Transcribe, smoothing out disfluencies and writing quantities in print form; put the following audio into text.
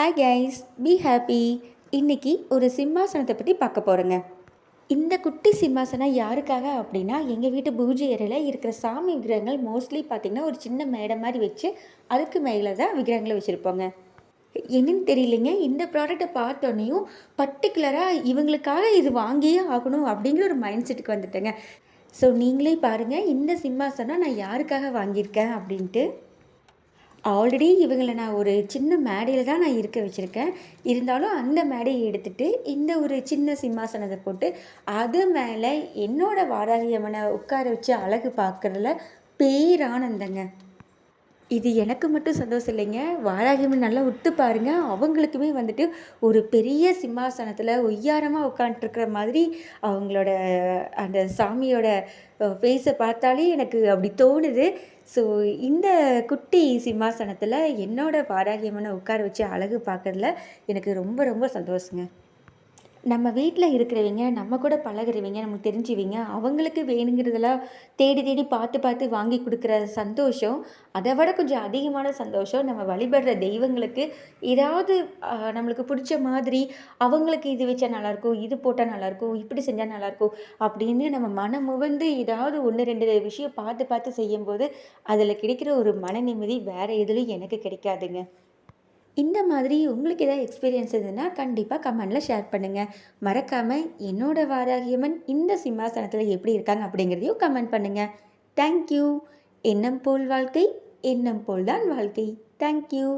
Hi guys, be happy. இன்னைக்கு ஒரு சிம்மாசனத்தை பற்றி பார்க்க போகிறேங்க. இந்த குட்டி சிம்மாசனம் யாருக்காக அப்படின்னா, எங்கள் வீட்டு பூஜை அறையில் இருக்கிற சாமி விக்கிரகங்கள் மோஸ்ட்லி பார்த்திங்கன்னா ஒரு சின்ன மேடை மாதிரி வச்சு அதுக்கு மேலே தான் விக்கிரகங்களை வச்சுருப்போங்க. என்னன்னு தெரியலைங்க, இந்த ப்ராடக்டை பார்த்தோன்னையும் பர்டிகுலராக இவங்களுக்காக இது வாங்கியே ஆகணும் அப்படிங்கிற ஒரு மைண்ட் செட்டுக்கு வந்துட்டேங்க. ஸோ நீங்களே பாருங்கள், இந்த சிம்மாசனம் நான் யாருக்காக வாங்கியிருக்கேன் அப்படின்ட்டு. ஆல்ரெடி இவங்கள நான் ஒரு சின்ன மேடையில் தான் நான் இருக்க வச்சுருக்கேன். இருந்தாலும் அந்த மேடையை எடுத்துகிட்டு இந்த ஒரு சின்ன சிம்மாசனத்தை போட்டு அது மேலே என்னோடய வாராகி அம்மனை உட்கார வச்சு அழகு பார்க்குறதுல பேரானந்தங்க. இது எனக்கு மட்டும் சந்தோஷம் இல்லைங்க, வாராகி அம்மன் நல்லா உத்து பாருங்கள், அவங்களுக்குமே வந்துட்டு ஒரு பெரிய சிம்மாசனத்தில் ஒய்யாரமாக உட்காந்துருக்கிற மாதிரி அவங்களோட அந்த சாமியோட ஃபேஸை பார்த்தாலே எனக்கு அப்படி தோணுது. ஸோ இந்த குட்டி சிம்மாசனத்தில் என்னோடய வாராகி அம்மனை உட்கார வச்சு அழகு பார்க்குறதுல எனக்கு ரொம்ப ரொம்ப சந்தோஷங்க. நம்ம வீட்டில் இருக்கிறவங்க, நம்ம கூட பழகுறவங்க, நமக்கு தெரிஞ்சவங்க, அவங்களுக்கு வேணுங்கிறதெல்லாம் தேடி தேடி பார்த்து பார்த்து வாங்கி கொடுக்குற சந்தோஷம், அதை விட கொஞ்சம் அதிகமான சந்தோஷம் நம்ம வழிபடுற தெய்வங்களுக்கு ஏதாவது நம்மளுக்கு பிடிச்ச மாதிரி அவங்களுக்கு இது வச்சா நல்லாயிருக்கும், இது போட்டால் நல்லாயிருக்கும், இப்படி செஞ்சால் நல்லாயிருக்கும் அப்படின்னு நம்ம மனம் உவந்து ஏதாவது 1 2 விஷயம் பார்த்து பார்த்து செய்யும்போது அதில் கிடைக்கிற ஒரு மன நிம்மதி வேறு எதுலையும் எனக்கு கிடைக்காதுங்க. இந்த மாதிரி உங்களுக்கு ஏதாவது எக்ஸ்பீரியன்ஸ் இருந்ததுன்னா கண்டிப்பாக கமெண்டில் ஷேர் பண்ணுங்கள். மறக்காமல் என்னோட வாராகியம்மன் இந்த சிம்மாசனத்தில் எப்படி இருக்காங்க அப்படிங்கிறதையும் கமெண்ட் பண்ணுங்கள். தேங்க்யூ. எண்ணம் போல் வாழ்க்கை, எண்ணம் போல் தான் வாழ்க்கை. தேங்க்யூ.